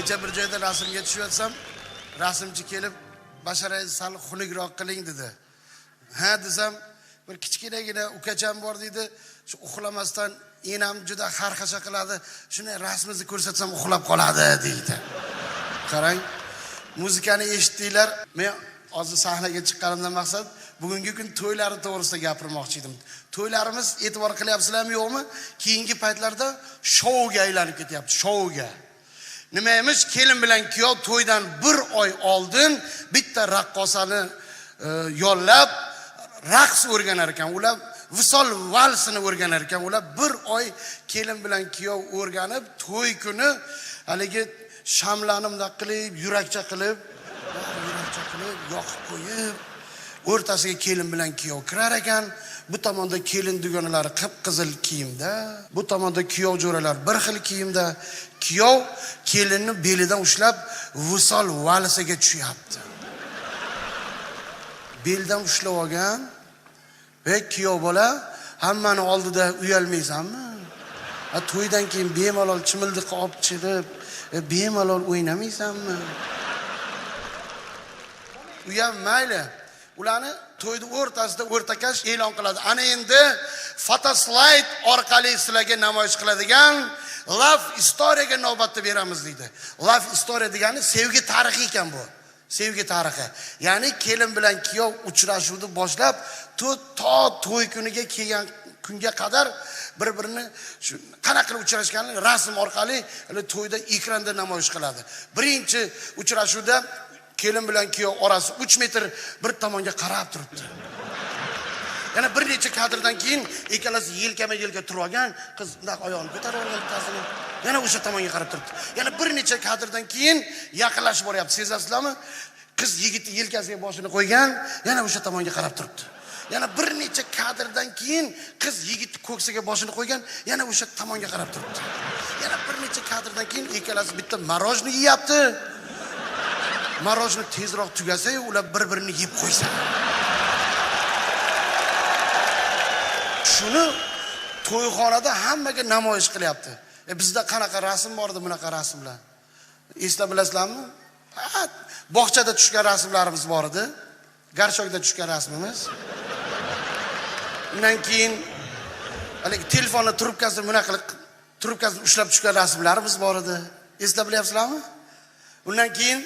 kecha bir joyda rasmga tushayotsam, rasmchi kelib, basharangizni sal xunukroq qiling dedi. Ha desam, bir kichkinagina ukacham bor deydi. Shu uxlamasdan enam juda xarxasha qiladi. Shuni rasmingizni ko'rsatsam uxlab qoladi deydi. Qarang, muzikani eshitdinglar. Men hozir sahnaga chiqqanimdan maqsad bugungi kun to'ylari to'g'risida gapirmoqchi edim. To'ylarimiz e'tibor qilyapsizlarmi yo'qmi? Keyingi paytlarda shouga aylanib ketyapti, shouga. Nima emish, kelin bilan kuyov to'ydan 1 oy oldin bitta raqqosani yollab raqs o'rganar ekan. Ular visol valsini o'rganar ekan. Ular 1 oy kelin bilan kuyov o'rganib, to'y kuni haligi shamlarni bunday qilib, yurakcha qilib yoqib qo'yib, o'rtasiga kelin bilan kuyov kirar ekan. Bu tomonda kelin dugonalari qip-qizil kiyimda, bu tomonda kuyov jo'ralar bir xil kiyimda. Kuyov kelinni belidan ushlab visol valsiga tushyapti. Beldan ushlab olgan va kuyov bola hammani oldida uyalmaysanmi? To'ydan keyin bemalol chimildiq olib chiqib, bemalol o'ynamaysanmi? U ham mayli. Ularni to'yning o'rtasida o'rtakash e'lon qiladi. Ana endi fotoslayd orqali sizlarga namoyish qiladigan Love Story'ga navbatda beramiz deydi. Love Story degani sevgi tarixi ekan bu. Sevgi tarixi. Ya'ni kelin bilan kuyov uchrashuvni boshlab, to to'y kuniga kelgan kunga qadar bir-birini shu qanaqa qilib uchrashganini rasm orqali to'yda ekranda namoyish qiladi. Birinchi uchrashuvda kelin bilan kuyov orasi 3 metr bir tomonga qarab turibdi. Yana bir necha kadrdan keyin ikkalasi yelkama-yelka turib olgan, qiz bunday oyog'ini ko'tarib olgan bittasi yana o'sha tomonga qarab turibdi. Yana bir necha kadrdan keyin yaqinlashib boryapti. Sezasizlarmi? Qiz yigitni yelkasiga boshini qo'ygan, yana o'sha tomonga qarab turibdi. Yana bir necha kadrdan keyin qiz yigitni ko'ksiga boshini qo'ygan, yana o'sha tomonga qarab turibdi. Yana bir necha kadrdan keyin ikkalasi bitta marojni yeyapti. Marojni tezroq tugasa-yu, ular bir-birini yeb qo'ysa. Shuni to'yxonada hammaga namoyish qilyapti. Bizda qanaqa rasm bor edi, bunaqa rasmlar. Eslab bilasizlarmi? Bog'chada tushgan rasmlarimiz bor edi. Garshokda tushgan rasmimiz. Undan keyin haligi telefonni trubkasini bunaqa qilib trubkasini ushlab tushgan rasmlarimiz bor edi. Eslab bilasizlarmi? Undan keyin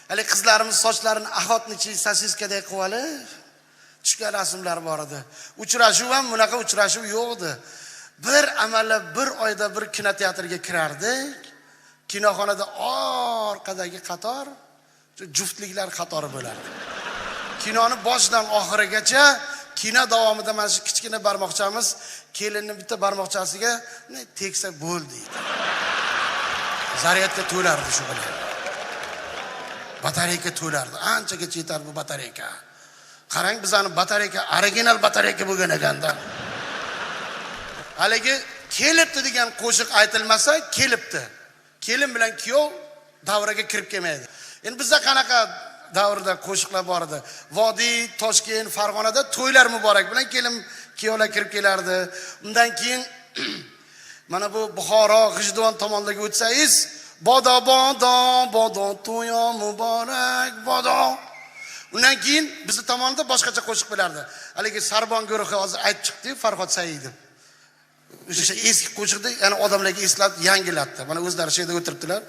hali qizlarimiz sochlarini ahotnichi sosiskadek qilib olib tushgan rasmlar bor edi. Uchrashuv ham bunaqa uchrashuv yo'q edi. Bir amallab 1 oyda bir kinoteatrga kirardik. Kinoxonada orqadagi qator juftliklar qatori bo'lardi. Kinoni boshidan oxirigacha kino davomida mana shu kichkina barmoqchamiz kelinning bitta barmoqchasiga teksa bo'ldi. Zaryadga to'lardi shu bilan. Batareyka to'lardi. Anchagacha yetar bu batareyka. Qarang, bizani batareyka original batareyka bo'lgan ekanda. Haligi kelibdi degan qo'shiq aytilmasa, kelibdi. Kelin bilan kuyov davraga kirib kelmaydi. Endi bizda qanaqa davrda qo'shiqlar bor edi. Vodiy, Toshkent, Farg'onada to'ylar muborak bilan kelin kuyovlar kirib kelardi. Undan keyin mana bu Buxoro, G'ijduvon tomonlarga o'tsangiz, bodo to'yo muborak bodo. Undan keyin bizning tomonda boshqacha qo'shiq bo'lardi. Haligi Sarbon guruhi hozir aytib chiqdi, Farhod Saidov. O'sha eski qo'shiqni yana odamlarga eslatib yangilatdi. Mana o'zlari shu yerda o'tiribdilar.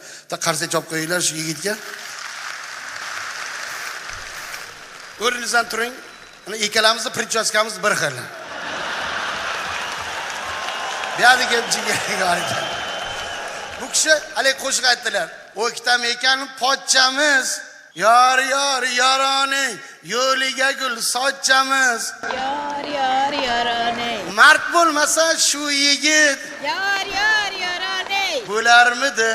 Qarsak chop qo'yinglar shu yigitga. O'rningizdan turing. Mana ikkalamizning prichyoskamiz bir xil. Bu yerga jigarga ekan. Bu kishi haligi qo'shiq aytdilar. O'ktam ekan pochchamiz. Yor yorone, yo'liga gul sochchamiz. Yor yorone. Mard bo'lmasa shu yigit. Yor yorone. Bo'larmidi?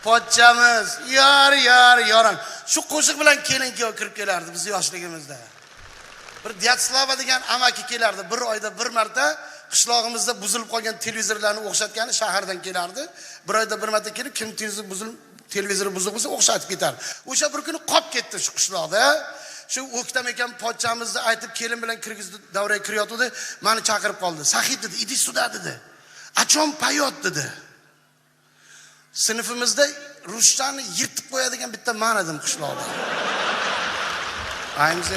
Pochchamiz. Yor yoron. Shu qo'shiq bilan kelin kuyov kirib kelardi biz yoshligimizda. Bir Dyatslava degan amaki kelardi. 1 oyda 1 marta qishlog'imizda buzilib qolgan televizorlarni o'xshatgani shahardan kelardi. 1 oyda 1 marta kelib, kim televizori buzuq bo'lsa o'xshatib ketardi. O'sha bir kuni qolib ketdi shu qishloqda. Shu O'ktam ekan pochchamizni aytib kelin bilan kirgizdi, davraga kiryotdi, meni chaqirib qoldi. Sahid dedi, "Idi suda" dedi. "Achon payot" dedi. Sinfimizda ruschani yirtib qo'yadigan bitta man edim qishloqda. Ayniqsa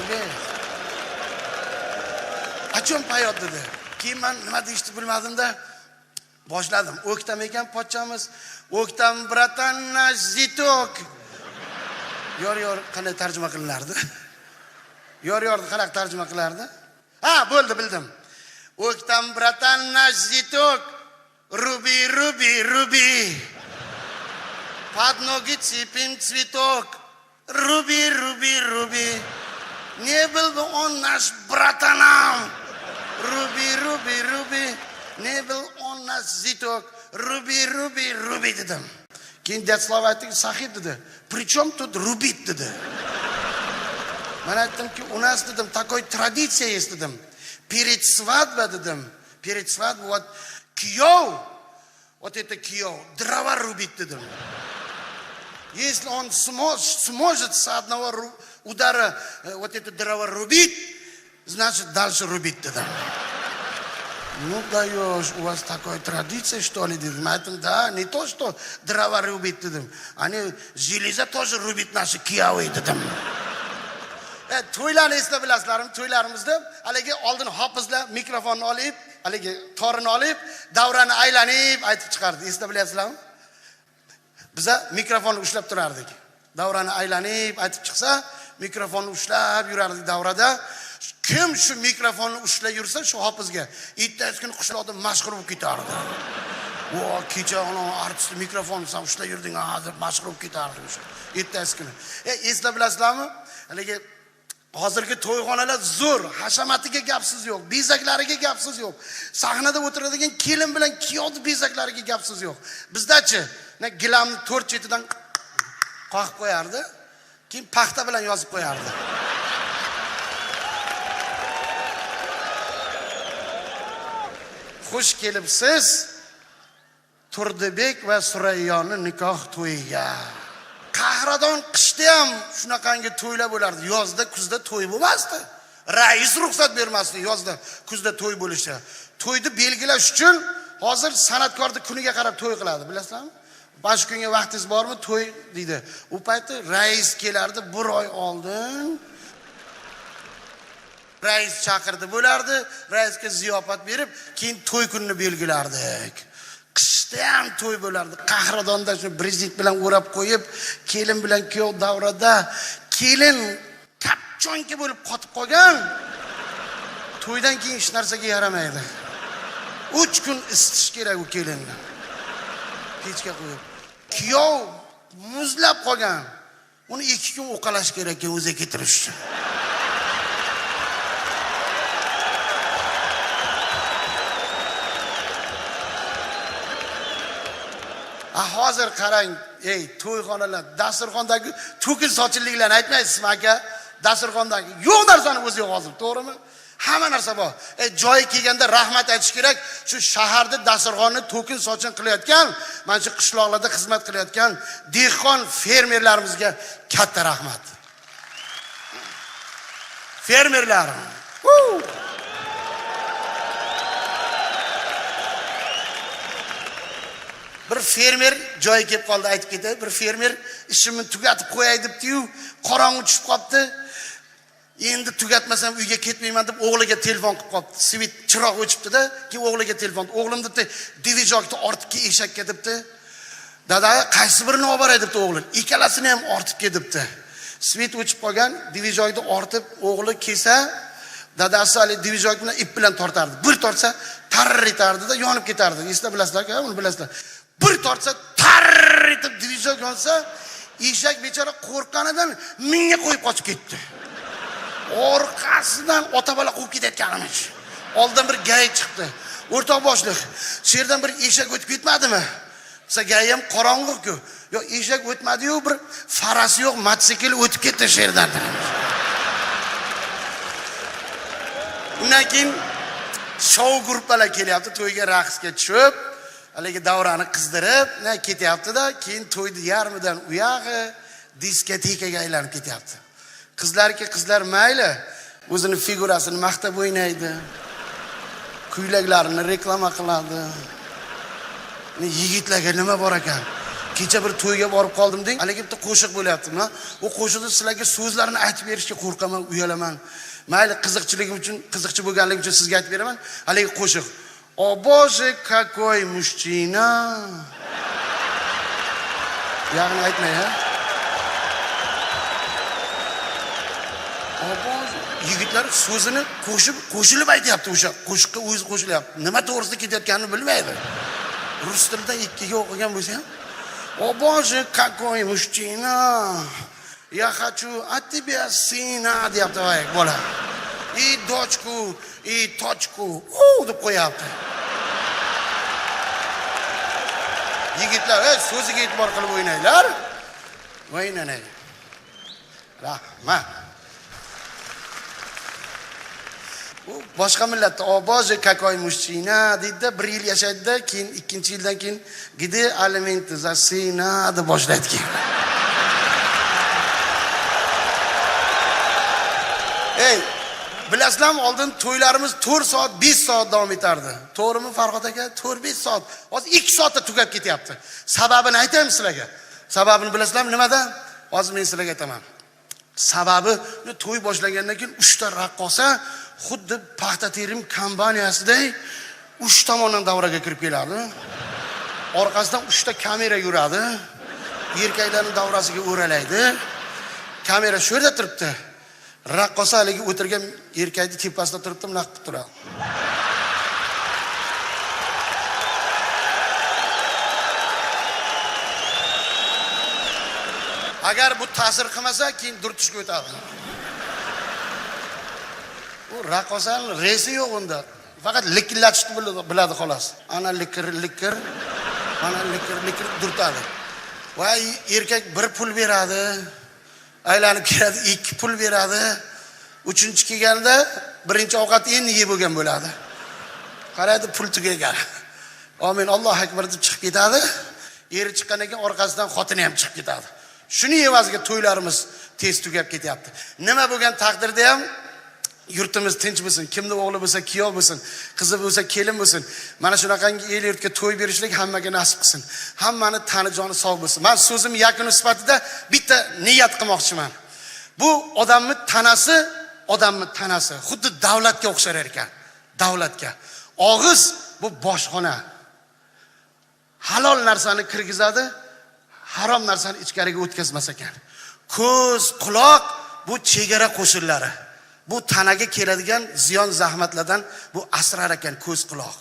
Achon payot dedi. Keyin men nima deyishni bilmadim-da, boshladim. O'ktam ekan pochchamiz. O'ktam bratan nazitok. Yor qanday tarjima qilinardi? Yorni qanaqa tarjima qilardi? Ha, bo'ldi, bildim. O'ktam bratan nazitok. Rubi. Под ноги цепим цветок. Руби. Не был бы он наш братаном. Руби. Не был он наш зиток. Руби dedim. Keyin Dyatlov aytdi, sahih dedi. Причем тут рубить dedi. Men aytdimki, u nas dedim, такой традиция есть dedim. Перед свадьбой dedim. Перед свадьбой вот кiyov, вот это кiyov, дрова рубить dedim. Если он сможет с одного удара вот это дрова рубить, значит дальше рубить dedim. Ну даешь, у вас такая традиция, что ли, dedim. Да, не то, что дрова рубить dedim. Они железо тоже рубить наши киявы dedim. To'ylarni eslab bilasizlarmi? To'ylarimizda haligi oldin hofizlar mikrofonni olib, haligi torini olib, davrani aylanib aytib chiqardi. Eslab bilasizlarmi? Biza mikrofonni ushlab turardik. Davrani aylanib aytib chiqsa, mikrofonni ushlab yurardik davrada. Kim shu mikrofonni ushlab yursa, shu hofizga ertasi kuni qishloqda mashhur bo'lib ketardi. Vo, kecha ona artist mikrofonni sam ushlab yurding, hozir mashhur bo'lib ketardi o'sha. Ertasi kuni. Eslab bilasizlarmi? Haligi hozirgi to'yxonalar zo'r, hashamatiga gapsiz yo'q, bezaklariga gapsiz yo'q. Sahnada o'tiradigan kelin bilan kuyovni bezaklariga gapsiz yo'q. Bizdachi, gilamni 4 chetidan qoqib qo'yardi, keyin paxta bilan yozib qo'yardi. Xush kelibsiz Turdibek va Surayyoning nikoh to'yiga. Qahradon qishda ham shunaqangi to'ylar bo'lardi. Yozda, kuzda to'y bo'lmasdi. Rais ruxsat bermasdi yozda, kuzda to'y bo'lishi. To'yni belgilash uchun hozir san'atkorning kuniga qarab to'y qiladi, bilasizlarmi? Bosh kunga vaqtingiz bormi? To'y deydi. U paytda rais kelardi 1 oy oldin. Rais chaqirdi bo'lardi, raisga ziyofat berib, keyin to'y kunini belgilardik. Qishda ham to'y bo'lardi. Qahradonda shu brezent bilan o'rab qo'yib, kelin bilan kuyov davrada kelin kapchonka bo'lib qotib qolgan. To'ydan keyin hech narsaga yaramaydi. 3 kun isitish kerak u kelinni. Kechga qo'yib. Kuyov muzlab qolgan. Uni 2 kun o'qalash kerak ekan o'ziga keltirish uchun. Hozir qarang, to'yxonalar, dasturxondagi to'kin sochilliklarni aytmaysizmi aka? Dasturxondagi yo'q narsani o'zi yo'q hozir, to'g'rimi? Hamma narsa bor. Joyi kelganda rahmat aytish kerak. Shu shaharda dasturxonni to'kin sochin qilayotgan, mana shu qishloqlarda xizmat qilayotgan dehqon fermerlarimizga katta rahmat. Fermerlar. Bir fermer joyi kelib qoldi, aytib ketdi. Bir fermer ishimni tugatib qo'yay debdi-yu, qorong'i tushib qopti. Endi tugatmasam uyga ketmayman deb o'g'liga telefon qilib qopti. Svit chiroq o'chibdi-da, keyin o'g'liga telefon. O'g'lim debdi, "Divizorni ortib kel eshakka" debdi. Dada, qaysi birini olib boray debdi o'g'lim. Ikkalasini ham ortib kel debdi. Svit o'chib qolgan, divizorni ortib o'g'li kelsa, dadasi hali divizorni bilan ip bilan tortardi. Bir tortsa, tarr etardi-da, yonib ketardi. Esda bilasizlar-ku, uni bilasizlar. Bir tortsa tarr etib divizor yonsa, eshak bechora qo'rqqanidan menga qo'yib qochib ketdi. Orqasidan ota-bola quvib ketayotganimiz. Oldin bir gay chiqdi. O'rtoq boshliq, sherdan bir eshak o'tib ketmadimi? Desa, gay ham qorong'u-ku. Yo, eshak o'tmadi-yu, bir farasi yo'q mototsikl o'tib ketdi sherdan. Undan keyin shou gruppalar kelyapti, to'yga raqsga tushib, haligi davrani qizdirib, ketyapti-da, keyin to'yni yarmidan u yog'i diskotekaga aylanib ketyapti. Qizlarga qizlar mayli, o'zini figurasini maqtab o'ynaydi. Kuylaklarini reklama qiladi. Yigitlarga nima bor ekan? kecha bir to'yga borib qoldim deng, haligi bitta qo'shiq bo'lyapti. U qo'shiqni sizlarga so'zlarini aytib berishga qo'rqaman, uyalaman. Mayli qiziqchiligim uchun, qiziqchi bo'lganligim uchun sizga aytib beraman. Haligi qo'shiq. O bože, какой мужчина. Ya'ni aytmay, ha? O bože, yigitlar so'zini qo'shilib aytayapti o'sha. Qo'shiqqa o'zi qo'shilyapti. Nima to'g'risida ketayotganini bilmaydi. Rus tilidan ikkiga o'qigan bo'lsa ham, "O bože, какой мужчина. Я хочу от тебя сына", deyapti voy bola. "И дочку, и точку", deb qo'yapti. Yigitlar, so'ziga e'tibor qilib o'ynanglar. O'ynanay. Rahmat. U boshqa millatda "O bože, какой мужчина" deydi, 1 yil yashaydi, keyin 2-yildan keyin "Где алименты за сына" deb boshlaydi keyin. Bilasizlarmi, oldin to'ylarimiz 4 soat, 5 soat davom etardi. To'g'rimi Farhod aka? 4-5 soat. Hozir 2 soatda tugab ketyapti. Sababini aytaymi sizlarga? Sababini bilasizlarmi nimada? Hozir men sizlarga aytaman. Sababi to'y boshlagandan keyin 3 ta raqqosa xuddi paxta terim kompaniyasiday 3 tomondan davraga kirib keladi. Orqasidan 3 ta kamera yuradi. Erkaklarning davrasiga o'ralaydi. Kamera shu yerda turibdi. Raqqosa haligi o'tirgan erkakni tepasida turibdi, bunaqa qilib turadi. Agar bu ta'sir qilmasa, keyin durtishga o'tadi. U raqqosaning resi yo'q unda. Faqat likillatishni biladi xolos. Ana likir, mana likir durtadi. Voy, erkak 1 pul beradi. Aylanib keladi, 2 pul beradi. 3-chi kelganda birinchi ovqatni endi yeb bo'lgan bo'ladi. Qaraydi, pul tugagan. Amin, Alloh akbar deb chiqib ketadi. Eri chiqqandan keyin orqasidan xotini ham chiqib ketadi. Shuni evaziga to'ylarimiz tez tugab ketyapti. Nima bo'lgan taqdirda ham yurtimiz tinch bo'lsin. Kimni o'g'li bo'lsa, kuyov bo'lsin, qizi bo'lsa, kelin bo'lsin. Mana shunaqangi el yurtga to'y berishlik hammaga nasib qilsin. Hammani tani joni sog' bo'lsin. Men so'zim yakuni sifatida bitta niyat qilmoqchiman. Bu odamning tanasi xuddi davlatga o'xshar ekan. Davlatga. Og'iz bu boshxona. Halol narsani kirgizadi, harom narsani ichkariga o'tkazmas ekan. Ko'z, quloq bu chegara qo'shinlari. Bu tanaga keladigan ziyon zahmatlardan bu asrar ekan ko'z, quloq.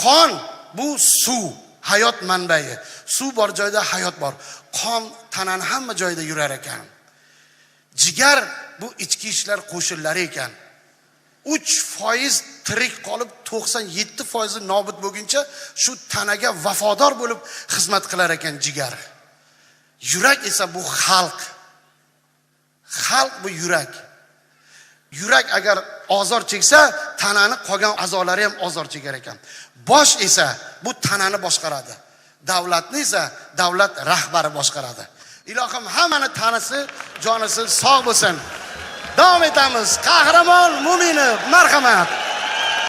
Qon bu suv, hayot manbai. Suv bor joyda hayot bor. Qon tanani hamma joyda yurar ekan. Jigar bu ichki ishlar qo'shinlari ekan. 3% tirik qolib 97% nobud bo'lguncha shu tanaga vafodor bo'lib xizmat qilar ekan jigar. Yurak esa bu xalq. Xalq bu yurak. Yurak agar ozor cheksa, tanani qolgan a'zolari ham ozor chegar ekan. Bosh esa bu tanani boshqaradi. Davlatni esa davlat rahbari boshqaradi. Ilohim hammani tanisi, jonisi sog' bo'lsin. Davom etamiz. Qahramon Mo'minov, marhamat.